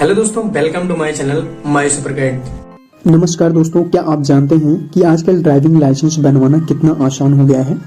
Hello दोस्तों, welcome to my channel my super guide. नमस्कार दोस्तों, क्या आप जानते हैं कि आजकल ड्राइविंग लाइसेंस बनवाना कितना आसान हो गया है।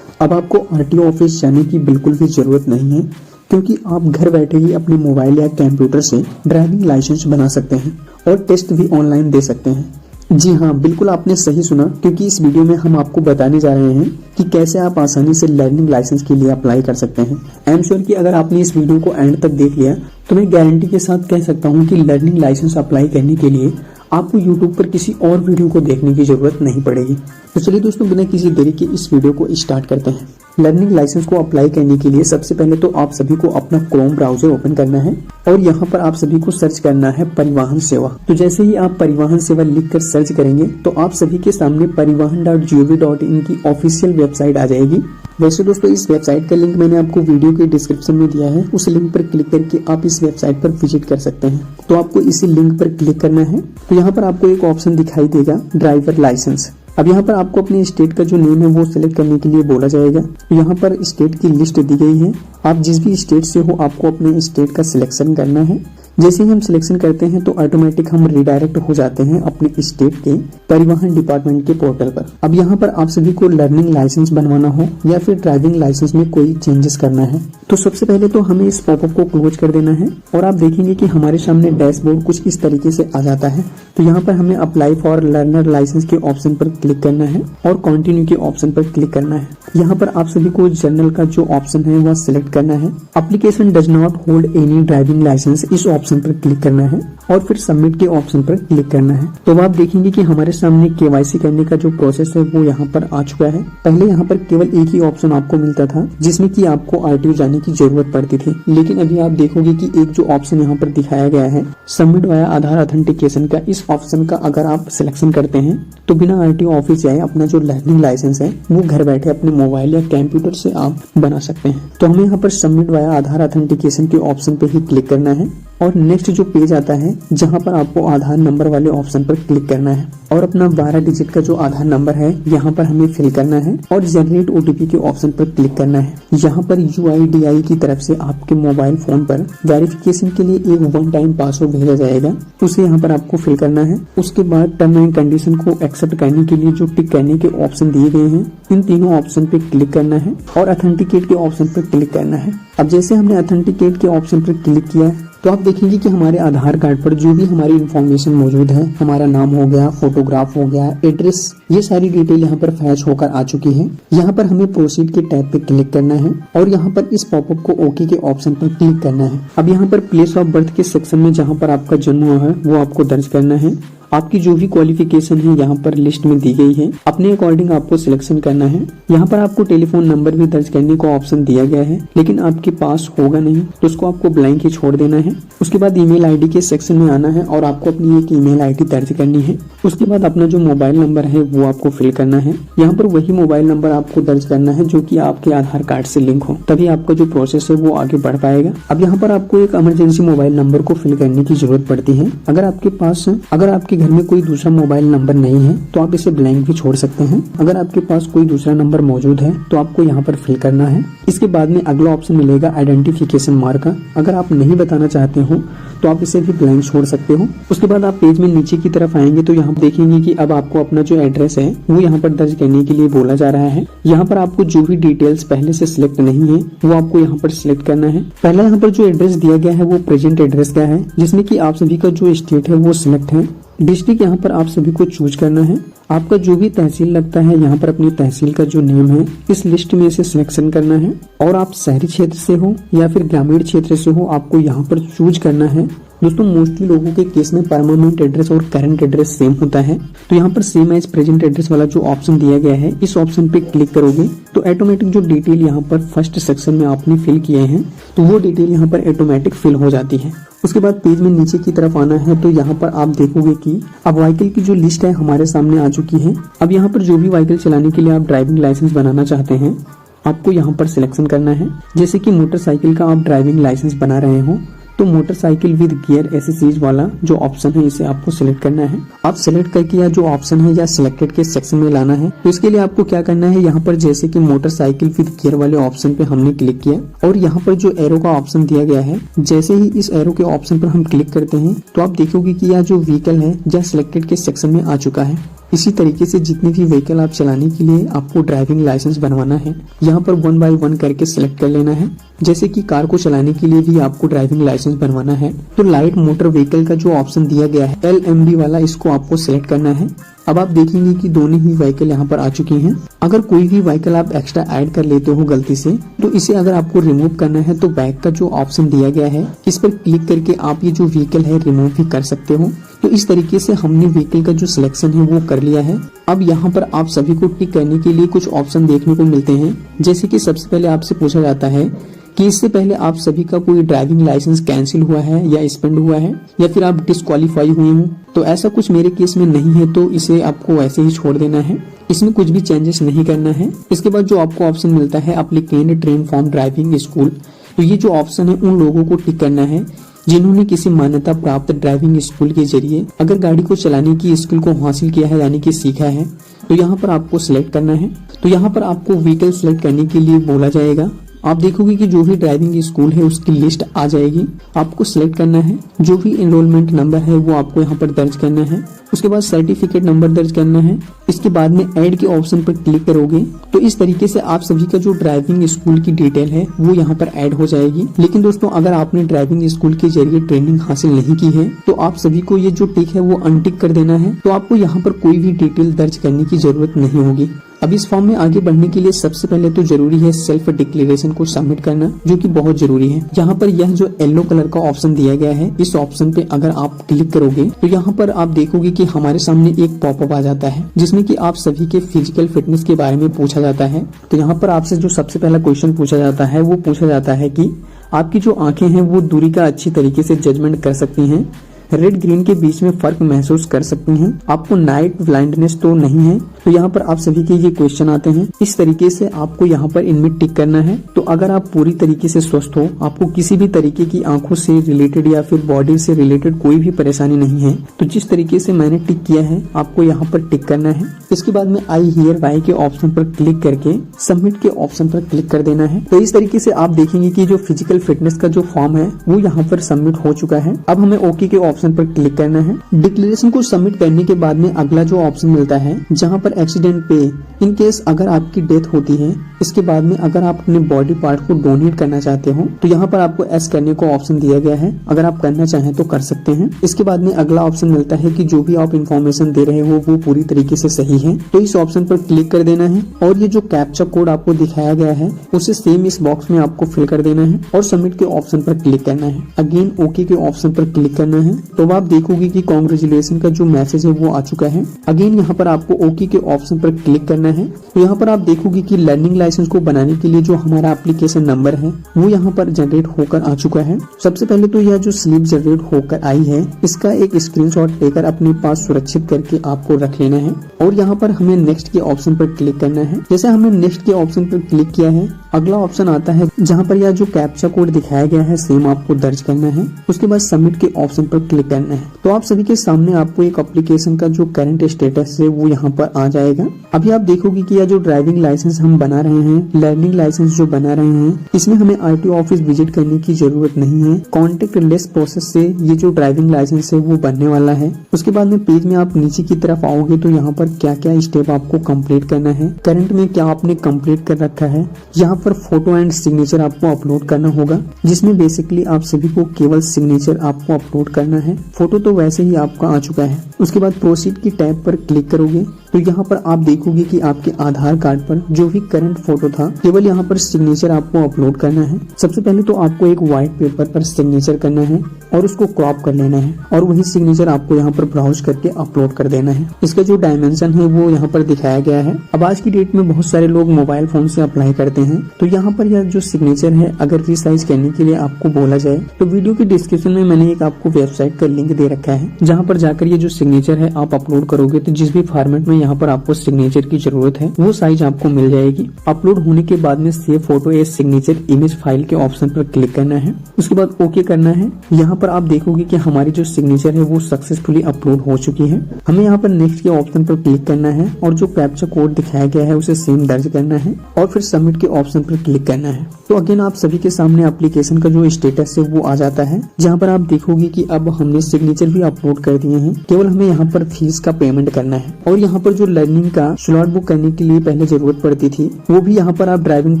अब आपको आरटीओ ऑफिस जाने की बिल्कुल भी जरूरत नहीं है, क्योंकि आप घर बैठे ही अपने मोबाइल या कंप्यूटर से ड्राइविंग लाइसेंस बना सकते हैं और टेस्ट भी ऑनलाइन दे सकते हैं। जी हाँ, बिल्कुल आपने सही सुना, क्योंकि इस वीडियो में हम आपको बताने जा रहे हैं कि कैसे आप आसानी से लर्निंग लाइसेंस के लिए अप्लाई कर सकते हैं। आई एम श्योर कि अगर आपने इस वीडियो को एंड तक देख लिया तो मैं गारंटी के साथ कह सकता हूँ कि लर्निंग लाइसेंस अप्लाई करने के लिए आपको YouTube पर किसी और वीडियो को देखने की जरूरत नहीं पड़ेगी। तो चलिए दोस्तों, बिना किसी देरी के इस वीडियो को स्टार्ट करते हैं। लर्निंग लाइसेंस को अप्लाई करने के लिए सबसे पहले तो आप सभी को अपना क्रोम ब्राउजर ओपन करना है और यहाँ पर आप सभी को सर्च करना है परिवहन सेवा। तो जैसे ही आप परिवहन सेवा लिखकर सर्च करेंगे तो आप सभी के सामने परिवहन.gov.in की ऑफिशियल वेबसाइट आ जाएगी। वैसे दोस्तों, इस वेबसाइट का लिंक मैंने आपको वीडियो के डिस्क्रिप्शन में दिया है, उस लिंक पर क्लिक करके आप इस वेबसाइट पर विजिट कर सकते हैं। तो आपको इसी लिंक पर क्लिक करना है। तो यहाँ पर आपको एक ऑप्शन दिखाई देगा ड्राइवर लाइसेंस। अब यहाँ पर आपको अपने स्टेट का जो नेम है वो सिलेक्ट करने के लिए बोला जाएगा। तो यहाँ पर स्टेट की लिस्ट दी गई है, आप जिस भी स्टेट से हो आपको अपने स्टेट का सिलेक्शन करना है। जैसे ही हम सिलेक्शन करते हैं तो ऑटोमेटिक हम रिडायरेक्ट हो जाते हैं अपने स्टेट के परिवहन डिपार्टमेंट के पोर्टल पर। अब यहाँ पर आप सभी को लर्निंग लाइसेंस बनवाना हो या फिर ड्राइविंग लाइसेंस में कोई चेंजेस करना है तो सबसे पहले तो हमें इस पॉपअप को क्लोज कर देना है और आप देखेंगे कि हमारे सामने डैशबोर्ड कुछ इस तरीके से आ जाता है। तो यहाँ पर हमें अप्लाई फॉर लर्नर लाइसेंस के ऑप्शन पर क्लिक करना है और कंटिन्यू के ऑप्शन पर क्लिक करना है। यहाँ पर आप सभी को जनरल का जो ऑप्शन है वह सिलेक्ट करना है। Application does not hold any driving licence, इस ऑप्शन पर क्लिक करना है और फिर सबमिट के ऑप्शन पर क्लिक करना है। तो आप देखेंगे कि हमारे सामने केवाईसी करने का जो प्रोसेस है वो यहाँ पर आ चुका है। पहले यहाँ पर केवल एक ही ऑप्शन आपको मिलता था जिसमें कि आपको आरटीओ जाने की जरूरत पड़ती थी, लेकिन अभी आप देखोगे कि एक जो ऑप्शन यहाँ पर दिखाया गया है सबमिट वाया आधार ऑथेंटिकेशन का, इस ऑप्शन का अगर आप सिलेक्शन करते हैं तो बिना आरटीओ ऑफिस जाए अपना जो लर्निंग लाइसेंस है वो घर बैठे अपने मोबाइल या कंप्यूटर से आप बना सकते हैं। तो हमें यहाँ पर सबमिट वाया आधार ऑथेंटिकेशन के ऑप्शन पे ही क्लिक करना है और नेक्स्ट जो पेज आता है जहां पर आपको आधार नंबर वाले ऑप्शन पर क्लिक करना है और अपना 12 डिजिट का जो आधार नंबर है यहाँ पर हमें फिल करना है और जनरेट ओटीपी के ऑप्शन पर क्लिक करना है। यहाँ पर UIDAI की तरफ से आपके मोबाइल फोन पर वेरिफिकेशन के लिए एक वन टाइम पासवर्ड भेजा जाएगा, उसे यहाँ पर आपको फिल करना है। उसके बाद टर्म एंड कंडीशन को एक्सेप्ट करने के लिए जो टिक करने के ऑप्शन दिए गए हैं इन तीनों ऑप्शन पे क्लिक करना है और ऑथेंटिकेट के ऑप्शन पर क्लिक करना है। अब जैसे हमने ऑथेंटिकेट के ऑप्शन पर क्लिक किया तो आप देखेंगे कि हमारे आधार कार्ड पर जो भी हमारी इन्फॉर्मेशन मौजूद है, हमारा नाम हो गया, फोटोग्राफ हो गया, एड्रेस, ये सारी डिटेल यहाँ पर फैच होकर आ चुकी है। यहाँ पर हमें प्रोसीड के टैब पे क्लिक करना है और यहाँ पर इस पॉपअप को ओके के ऑप्शन पर क्लिक करना है। अब यहाँ पर प्लेस ऑफ बर्थ के सेक्शन में जहाँ पर आपका जन्म हुआ है वो आपको दर्ज करना है। आपकी जो भी क्वालिफिकेशन है यहाँ पर लिस्ट में दी गई है, अपने अकॉर्डिंग आपको सिलेक्शन करना है। यहाँ पर आपको टेलीफोन नंबर भी दर्ज करने को ऑप्शन दिया गया है, लेकिन आपके पास होगा नहीं तो उसको आपको ब्लैंक ही छोड़ देना है। उसके बाद ईमेल आईडी के सेक्शन में आना है और आपको अपनी एक ईमेल आईडी दर्ज करनी है। उसके बाद अपना जो मोबाइल नंबर है वो आपको फिल करना है। यहाँ पर वही मोबाइल नंबर आपको दर्ज करना है जो कि आपके आधार कार्ड से लिंक हो, तभी आपका जो प्रोसेस है वो आगे बढ़ पाएगा। अब यहाँ पर आपको एक इमरजेंसी मोबाइल नंबर को फिल करने की जरूरत पड़ती है। अगर आपके घर में कोई दूसरा मोबाइल नंबर नहीं है तो आप इसे ब्लैंक भी छोड़ सकते हैं। अगर आपके पास कोई दूसरा नंबर मौजूद है तो आपको यहाँ पर फिल करना है। इसके बाद में अगला ऑप्शन मिलेगा आइडेंटिफिकेशन मार्क का। अगर आप नहीं बताना चाहते हो तो आप इसे भी ब्लैंक छोड़ सकते हो। उसके बाद आप पेज में नीचे की तरफ आएंगे तो यहाँ देखेंगे कि अब आपको अपना जो एड्रेस है वो यहाँ पर दर्ज करने के लिए बोला जा रहा है। यहाँ पर आपको जो भी डिटेल्स पहले से सिलेक्ट नहीं है वो आपको यहाँ पर सिलेक्ट करना है। पहला यहाँ पर जो एड्रेस दिया गया है वो प्रेजेंट एड्रेस का है, जिसमें कि आप सभी का जो स्टेट है वो सिलेक्ट है। डिस्ट्रिक्ट यहाँ पर आप सभी को चूज करना है। आपका जो भी तहसील लगता है यहाँ पर अपनी तहसील का जो नेम है इस लिस्ट में से सिलेक्शन करना है और आप शहरी क्षेत्र से हो या फिर ग्रामीण क्षेत्र से हो आपको यहाँ पर चूज करना है। दोस्तों, मोस्टली लोगों के केस में परमानेंट एड्रेस और करंट एड्रेस सेम होता है, तो यहाँ पर सेम एज प्रेजेंट एड्रेस वाला जो ऑप्शन दिया गया है इस ऑप्शन पे क्लिक करोगे तो ऑटोमेटिक जो डिटेल यहाँ पर फर्स्ट सेक्शन में आपने फिल किए हैं तो वो डिटेल यहाँ पर ऑटोमेटिक फिल हो जाती है। उसके बाद पेज में नीचे की तरफ आना है तो यहाँ पर आप देखोगे कि अब व्हीकल की जो लिस्ट है हमारे सामने आ चुकी है। अब यहाँ पर जो भी व्हीकल चलाने के लिए आप ड्राइविंग लाइसेंस बनाना चाहते हैं आपको यहाँ पर सिलेक्शन करना है। जैसे कि मोटरसाइकिल का आप ड्राइविंग लाइसेंस बना रहे हो तो मोटरसाइकिल विद गियर एसेसरीज वाला जो ऑप्शन है इसे आपको सिलेक्ट करना है। आप सिलेक्ट करके या जो ऑप्शन है या सिलेक्टेड के सेक्शन में लाना है। तो इसके लिए आपको क्या करना है, यहाँ पर जैसे कि मोटरसाइकिल विद गियर वाले ऑप्शन पे हमने क्लिक किया और यहाँ पर जो एरो का ऑप्शन दिया गया है, जैसे ही इस एरो के ऑप्शन पर हम क्लिक करते हैं तो आप देखोगे कि यह जो व्हीकल है यह सिलेक्टेड के सेक्शन में आ चुका है। इसी तरीके से जितने भी व्हीकल आप चलाने के लिए आपको ड्राइविंग लाइसेंस बनवाना है, यहाँ पर 1 बाय 1 करके सिलेक्ट कर लेना है। जैसे कि कार को चलाने के लिए भी आपको ड्राइविंग लाइसेंस बनवाना है तो लाइट मोटर व्हीकल का जो ऑप्शन दिया गया है LMB वाला, इसको आपको सिलेक्ट करना है। अब आप देखेंगे कि दोनों ही व्हीकल यहाँ पर आ चुके हैं। अगर कोई भी व्हीकल आप एक्स्ट्रा ऐड कर लेते हो गलती से, तो इसे अगर आपको रिमूव करना है तो बैक का जो ऑप्शन दिया गया है इस पर क्लिक करके आप ये जो व्हीकल है रिमूव भी कर सकते हो। तो इस तरीके से हमने व्हीकल का जो सिलेक्शन है वो कर लिया है। अब यहाँ पर आप सभी को टिक करने के लिए कुछ ऑप्शन देखने को मिलते हैं। जैसे कि सबसे पहले आपसे पूछा जाता है कि इससे पहले आप सभी का कोई ड्राइविंग लाइसेंस कैंसिल हुआ है या सस्पेंड हुआ है या फिर आप डिस्क्वालीफाई हुए हो। तो ऐसा कुछ मेरे केस में नहीं है, तो इसे आपको ऐसे ही छोड़ देना है, इसमें कुछ भी चेंजेस नहीं करना है। इसके बाद जो आपको ऑप्शन मिलता है applicant train from driving school, तो ये जो ऑप्शन है उन लोगों को टिक करना है जिन्होंने किसी मान्यता प्राप्त ड्राइविंग स्कूल के जरिए अगर गाड़ी को चलाने की स्किल को हासिल किया है यानी कि सीखा है, तो यहाँ पर आपको सिलेक्ट करना है। तो यहाँ पर आपको व्हीकल सिलेक्ट करने के लिए बोला जाएगा। आप देखोगे कि जो भी ड्राइविंग स्कूल है उसकी लिस्ट आ जाएगी, आपको सिलेक्ट करना है। जो भी एनरोलमेंट नंबर है वो आपको यहाँ पर दर्ज करना है। उसके बाद सर्टिफिकेट नंबर दर्ज करना है। इसके बाद में ऐड के ऑप्शन पर क्लिक करोगे तो इस तरीके से आप सभी का जो ड्राइविंग स्कूल की डिटेल है वो यहाँ पर ऐड हो जाएगी। लेकिन दोस्तों, अगर आपने ड्राइविंग स्कूल के जरिए ट्रेनिंग हासिल नहीं की है तो आप सभी को ये जो टिक है वो अनटिक कर देना है। तो आपको यहाँ पर कोई भी डिटेल दर्ज करने की जरूरत नहीं होगी। अब इस फॉर्म में आगे बढ़ने के लिए सबसे पहले तो जरूरी है सेल्फ डिक्लेरेशन को सबमिट करना, जो कि बहुत जरूरी है। यहाँ पर यह जो येलो कलर का ऑप्शन दिया गया है, इस ऑप्शन पे अगर आप क्लिक करोगे तो यहाँ पर आप देखोगे कि हमारे सामने एक पॉपअप आ जाता है जिसमें कि आप सभी के फिजिकल फिटनेस के बारे में पूछा जाता है। तो यहाँ पर आपसे जो सबसे पहला क्वेश्चन पूछा जाता है वो पूछा जाता है कि आपकी जो आंखें हैं वो दूरी का अच्छी तरीके से जजमेंट कर सकती हैं, रेड ग्रीन के बीच में फर्क महसूस कर सकती हैं, आपको नाइट ब्लाइंडनेस तो नहीं है। तो यहाँ पर आप सभी के ये क्वेश्चन आते हैं। इस तरीके से आपको यहाँ पर इनमें टिक करना है। तो अगर आप पूरी तरीके से स्वस्थ हो, आपको किसी भी तरीके की आंखों से रिलेटेड या फिर बॉडी से रिलेटेड कोई भी परेशानी नहीं है, तो जिस तरीके से मैंने टिक किया है आपको यहाँ पर टिक करना है। इसके बाद में आई हियर बाय के ऑप्शन पर क्लिक करके सबमिट के ऑप्शन पर क्लिक कर देना है। तो इस तरीके से आप देखेंगे कि जो फिजिकल फिटनेस का जो फॉर्म है वो यहाँ पर सबमिट हो चुका है। अब हमें ओके के ऑप्शन पर क्लिक करना है। डिक्लेरेशन को सबमिट करने के बाद में अगला जो ऑप्शन मिलता है जहाँ पर एक्सीडेंट पे इन केस अगर आपकी डेथ होती है, इसके बाद में अगर आप अपने बॉडी पार्ट को डोनेट करना चाहते हो तो यहाँ पर आपको एस करने को ऑप्शन दिया गया है। अगर आप करना चाहें तो कर सकते हैं। इसके बाद में अगला ऑप्शन मिलता है कि जो भी आप इन्फॉर्मेशन दे रहे हो वो पूरी तरीके से सही है, तो इस ऑप्शन पर क्लिक कर देना है और ये जो कैप्चा कोड आपको दिखाया गया है उसे सेम इस बॉक्स में आपको फिल कर देना है और सबमिट के ऑप्शन पर क्लिक करना है। अगेन ओके के ऑप्शन पर क्लिक करना है। तो आप देखोगे कि कांग्रेचुलेशन का जो मैसेज है वो आ चुका है। अगेन यहाँ पर आपको ओके के ऑप्शन पर क्लिक करना है। तो यहाँ पर आप देखोगे कि लर्निंग लाइसेंस को बनाने के लिए जो हमारा एप्लीकेशन नंबर है वो यहाँ पर जनरेट होकर आ चुका है। सबसे पहले तो यह जो स्लिप जनरेट होकर आई है इसका एक स्क्रीनशॉट लेकर अपने पास सुरक्षित करके आपको रख लेना है और यहाँ पर हमें नेक्स्ट के ऑप्शन पर क्लिक करना है। जैसे हमने नेक्स्ट के ऑप्शन पर क्लिक किया है, अगला ऑप्शन आता है जहाँ पर यह जो कैप्चा कोड दिखाया गया है सेम आपको दर्ज करना है। उसके बाद सबमिट के ऑप्शन पर क्लिक करना है। तो आप सभी के सामने आपको एक एप्लीकेशन का जो करंट स्टेटस है वो यहाँ पर आ जाएगा। अभी आप देखोगे कि यह जो ड्राइविंग लाइसेंस हम बना रहे हैं, लर्निंग लाइसेंस जो बना रहे हैं, इसमें हमें आरटीओ ऑफिस विजिट करने की जरूरत नहीं है। कॉन्टेक्ट लेस प्रोसेस से ये जो ड्राइविंग लाइसेंस है वो बनने वाला है। उसके बाद में पेज में आप नीचे की तरफ आओगे तो यहाँ पर क्या क्या स्टेप आपको कंप्लीट करना है, करंट में क्या आपने कंप्लीट कर रखा है, यहाँ पर फोटो एंड सिग्नेचर आपको अपलोड करना होगा, जिसमें बेसिकली आप सभी को केवल सिग्नेचर आपको अपलोड करना है। फोटो तो वैसे ही आपका आ चुका है। उसके बाद प्रोसीड की टैब पर क्लिक करोगे तो यहाँ पर आप देखोगे कि आपके आधार कार्ड पर जो भी करंट फोटो था केवल यहाँ पर सिग्नेचर आपको अपलोड करना है। सबसे पहले तो आपको एक व्हाइट पेपर पर सिग्नेचर करना है और उसको क्रॉप कर लेना है और वही सिग्नेचर आपको यहाँ पर ब्राउज करके अपलोड कर देना है। इसका जो डायमेंशन है वो यहाँ पर दिखाया गया है। अब आज की डेट में बहुत सारे लोग मोबाइल फोन से अप्लाई करते हैं, तो यहाँ पर यह जो सिग्नेचर है अगर रिसाइज करने के लिए आपको बोला जाए तो वीडियो की डिस्क्रिप्शन में मैंने एक आपको वेबसाइट का लिंक दे रखा है, जहाँ पर जाकर ये जो सिग्नेचर है आप अपलोड करोगे तो जिस भी फॉर्मेट में यहाँ पर आपको सिग्नेचर की जरूरत है वो साइज आपको मिल जाएगी। अपलोड होने के बाद में save photo as signature image file के ऑप्शन पर क्लिक करना है। उसके बाद ओके करना है। यहाँ पर आप देखोगे कि हमारी जो सिग्नेचर है वो सक्सेसफुली अपलोड हो चुकी है। हमें यहाँ पर नेक्स्ट के ऑप्शन पर क्लिक करना है और जो कैप्चा कोड दिखाया गया है उसे सेम दर्ज करना है और फिर सबमिट के ऑप्शन पर क्लिक करना है। तो अगेन आप सभी के सामने एप्लीकेशन का जो स्टेटस है वो आ जाता है, जहाँ पर आप देखोगे कि अब हमने सिग्नेचर भी अपलोड कर दिए हैं। केवल हमें यहाँ पर फीस का पेमेंट करना है और यहाँ पर जो लर्निंग का स्लॉट बुक करने के लिए पहले जरूरत पड़ती थी वो भी यहाँ पर आप ड्राइविंग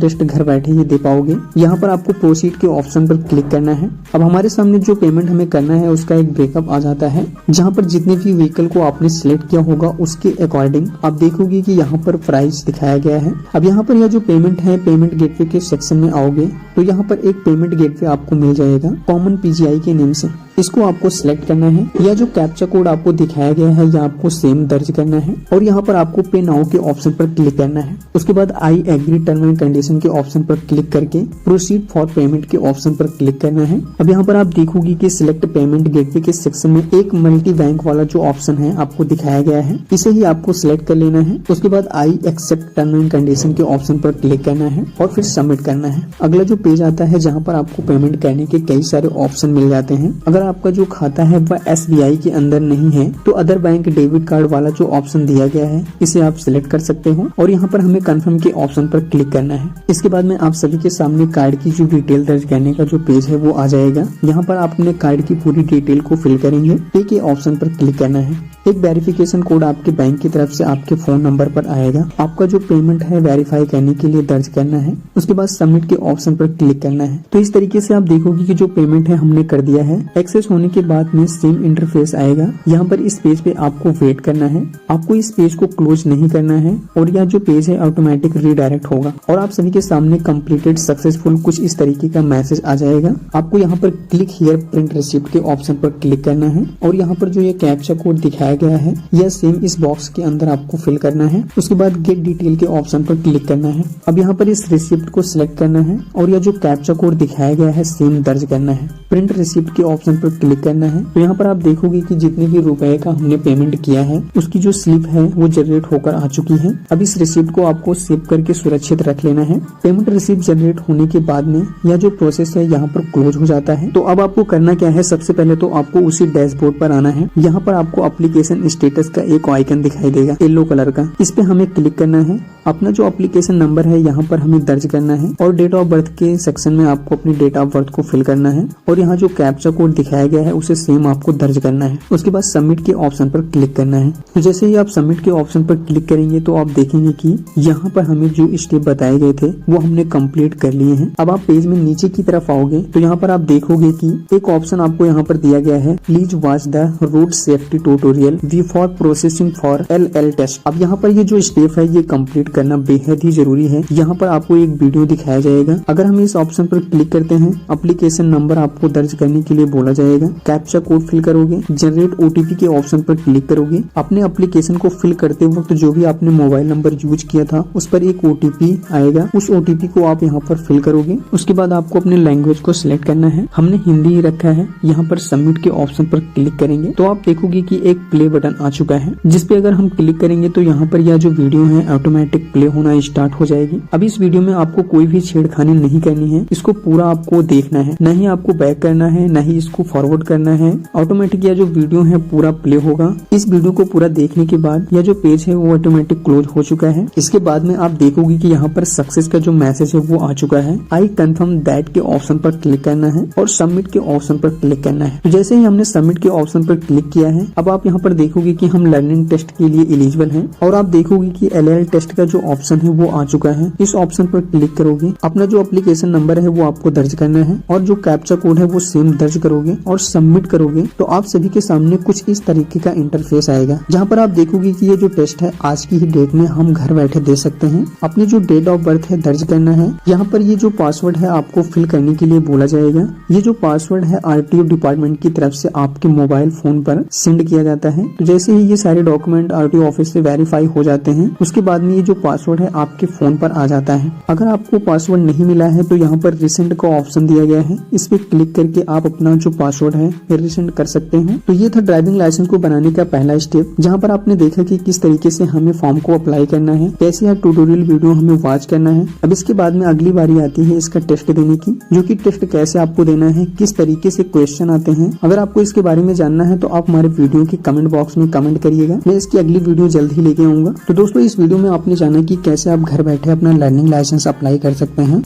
टेस्ट घर बैठे ही दे पाओगे। यहाँ पर आपको प्रोसीड के ऑप्शन पर क्लिक करना है। अब हमारे सामने जो पेमेंट हमें करना है उसका एक ब्रेकअप आ जाता है, जहाँ पर जितने भी व्हीकल को आपने सिलेक्ट किया होगा उसके अकॉर्डिंग आप देखोगे कि यहाँ पर प्राइस दिखाया गया है। अब यहाँ पर यह जो पेमेंट है पेमेंट गेटवे के सेक्शन में आओगे तो यहाँ पर एक पेमेंट गेटवे आपको मिल जाएगा कॉमन पीजीआई के नेम से। इसको आपको सिलेक्ट करना है। यह जो कैप्चा कोड आपको दिखाया गया है यह आपको सेम दर्ज करना है और यहाँ पर आपको पे नाउ के ऑप्शन पर क्लिक करना है। उसके बाद I agree term and condition के ऑप्शन पर क्लिक करके प्रोसीड फॉर पेमेंट के ऑप्शन पर क्लिक करना है। अब यहाँ पर आप देखोगे कि सिलेक्ट पेमेंट गेटवे के सेक्शन में एक मल्टी बैंक वाला जो ऑप्शन है आपको दिखाया गया है, इसे ही आपको सिलेक्ट कर लेना है। उसके बाद I accept term and condition के ऑप्शन पर क्लिक करना है और फिर सबमिट करना है। अगला जो पेज आता है जहाँ पर आपको पेमेंट करने के कई सारे ऑप्शन मिल जाते हैं। अगर आपका जो खाता है वह SBI के अंदर नहीं है तो अदर बैंक डेबिट कार्ड वाला जो ऑप्शन दिया गया है इसे आप सिलेक्ट कर सकते हो और यहाँ पर हमें कंफर्म के ऑप्शन पर क्लिक करना है। इसके बाद में आप सभी के सामने कार्ड की जो डिटेल दर्ज करने का जो पेज है वो आ जाएगा। यहाँ पर आप अपने कार्ड की पूरी डिटेल को फिल करेंगे। पे के ऑप्शन पर क्लिक करना है। एक वेरिफिकेशन कोड आपके बैंक की तरफ से आपके फोन नंबर पर आएगा। आपका जो पेमेंट है वेरीफाई करने के लिए दर्ज करना है। उसके बाद सबमिट के ऑप्शन पर क्लिक करना है। तो इस तरीके से आप देखोगे कि जो पेमेंट है हमने कर दिया है। एक्सेस होने के बाद में सेम इंटरफेस आएगा। यहाँ पर इस पेज पे आपको वेट करना है। आपको इस पेज को क्लोज नहीं करना है और यह जो पेज है ऑटोमेटिक रीडायरेक्ट होगा और आप सभी के सामने कंप्लीटेड सक्सेसफुल कुछ इस तरीके का मैसेज आ जाएगा। आपको यहाँ पर क्लिक हियर प्रिंट रिसिप्ट के ऑप्शन पर क्लिक करना है और यहाँ पर जो ये कैप्चा कोड दिखाया गया है यह सेम इस बॉक्स के अंदर आपको फिल करना है। उसके बाद गेट डिटेल के ऑप्शन पर क्लिक करना है। अब यहाँ पर इस रिसिप्ट को सिलेक्ट करना है और यह जो कैप्चा कोड दिखाया गया है सेम दर्ज करना है। प्रिंट रिसिप्ट के ऑप्शन पर क्लिक करना है। तो यहाँ पर आप देखोगे कि जितने भी रुपए का हमने पेमेंट किया है उसकी जो स्लिप है वो जनरेट होकर आ चुकी है। अब इस रिसिप्ट को आपको सेव करके सुरक्षित रख लेना है। पेमेंट रिसिप्ट जनरेट होने के बाद में यह जो प्रोसेस है यहाँ पर क्लोज हो जाता है। तो अब आपको करना क्या है, सबसे पहले तो आपको उसी डैशबोर्ड पर आना है। यहाँ पर आपको एप्लीकेशन स्टेटस का एक आइकन दिखाई देगा येलो कलर का, इस पे हमें क्लिक करना है। अपना जो एप्लीकेशन नंबर है यहाँ पर हमें दर्ज करना है और डेट ऑफ बर्थ के सेक्शन में आपको अपनी डेट ऑफ बर्थ को फिल करना है और यहाँ जो कैप्चा कोड दिखाया गया है उसे सेम आपको दर्ज करना है। उसके बाद सबमिट के ऑप्शन पर क्लिक करना है। तो जैसे ही आप सबमिट के ऑप्शन पर क्लिक करेंगे तो आप देखेंगे कि यहाँ पर हमें जो स्टेप बताए गए थे वो हमने कंप्लीट कर लिए हैं। अब आप पेज में नीचे की तरफ आओगे तो यहाँ पर आप देखोगे कि एक ऑप्शन आपको यहाँ पर दिया गया है, please watch the road safety tutorial before processing for LL test. अब यहाँ पर ये जो स्टेप है ये कंप्लीट करना बेहद ही जरूरी है। यहाँ पर आपको एक वीडियो दिखाया जाएगा। अगर हम इस ऑप्शन पर क्लिक करते हैं, एप्लीकेशन नंबर आपको दर्ज करने के लिए बोला जाएगा, कैप्चा कोड फिल करोगे, जनरेट OTP के ऑप्शन पर क्लिक करोगे। अपने एप्लीकेशन को फिल करते वक्त जो भी आपने मोबाइल नंबर यूज किया था उस पर एक OTP आएगा, उस OTP को आप यहाँ पर फिल करोगे। उसके बाद आपको अपने लैंग्वेज को सिलेक्ट करना है। हमने हिंदी ही रखा है। यहाँ पर सबमिट के ऑप्शन पर क्लिक करेंगे तो आप देखोगे कि एक प्ले बटन आ चुका है, जिसपे अगर हम क्लिक करेंगे तो यहाँ पर यह जो वीडियो है ऑटोमेटिक प्ले होना स्टार्ट हो जाएगी। अब इस वीडियो में आपको कोई भी छेड़खानी नहीं करनी है, इसको पूरा आपको देखना है, न ही आपको बैक करना है, न ही इसको फॉरवर्ड करना है। ऑटोमेटिक यह जो वीडियो है पूरा प्ले होगा। इस वीडियो को पूरा देखने के बाद यह जो पेज है वो ऑटोमेटिक क्लोज हो चुका है। इसके बाद में आप देखोगे कि यहाँ पर सक्सेस का जो मैसेज है वो आ चुका है। आई कंफर्म दैट के ऑप्शन पर क्लिक करना है और सबमिट के ऑप्शन पर क्लिक करना है। तो जैसे ही हमने सबमिट के ऑप्शन पर क्लिक किया है, अब आप यहाँ पर देखोगे कि हम लर्निंग टेस्ट के लिए एलिजिबल हैं और आप देखोगे कि LL टेस्ट का जो ऑप्शन है वो आ चुका है। इस ऑप्शन पर क्लिक करोगे, अपना जो एप्लीकेशन नंबर है वो आपको दर्ज करना है और जो कैप्चा कोड है वो सेम दर्ज करोगे और सबमिट करोगे तो आप सभी के सामने कुछ इस तरीके का इंटरफेस आएगा, जहाँ पर आप देखोगे कि ये जो टेस्ट है आज की ही डेट में हम घर बैठे दे सकते हैं। अपनी जो डेट ऑफ बर्थ है दर्ज करना है। यहाँ पर ये जो पासवर्ड है आपको फिल करने के लिए बोला जाएगा। ये जो पासवर्ड है RTO डिपार्टमेंट की तरफ से आपके मोबाइल फोन पर सेंड किया जाता है। तो जैसे ही ये सारे डॉक्यूमेंट RTO ऑफिस से वेरीफाई हो जाते हैं उसके बाद में ये जो पासवर्ड है आपके फोन पर आ जाता है। अगर आपको पासवर्ड नहीं मिला है तो यहाँ पर रिसेंट का ऑप्शन दिया गया है, इस पे क्लिक करके आप अपना जो पासवर्ड है रिसेंट कर सकते हैं। तो ये था ड्राइविंग लाइसेंस को बनाने का पहला स्टेप, जहाँ पर आपने देखा कि किस तरीके से हमें फॉर्म को अप्लाई करना है, कैसे यह ट्यूटोरियल वीडियो हमें वॉच करना है। अब इसके बाद में अगली बारी आती है इसका टेस्ट देने की, जो कि टेस्ट कैसे आपको देना है, किस तरीके से क्वेश्चन आते हैं। अगर आपको इसके बारे में जानना है तो आप हमारे वीडियो के कमेंट बॉक्स में कमेंट करिएगा, मैं इसकी अगली वीडियो जल्द ही लेके आऊंगा। तो दोस्तों इस वीडियो में आपने जाना कि कैसे आप घर बैठे अपना लर्निंग लाइसेंस अप्लाई कर सकते हैं।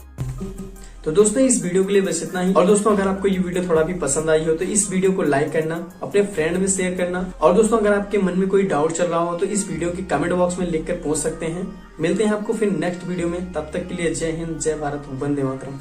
तो दोस्तों इस वीडियो के लिए बस इतना ही। और दोस्तों अगर आपको ये वीडियो थोड़ा भी पसंद आई हो तो इस वीडियो को लाइक करना, अपने फ्रेंड में शेयर करना। और दोस्तों अगर आपके मन में कोई डाउट चल रहा हो तो इस वीडियो के कमेंट बॉक्स में लिख कर पूछ सकते हैं। मिलते हैं आपको फिर नेक्स्ट वीडियो में, तब तक के लिए जय हिंद, जय भारत, वंदे मातरम।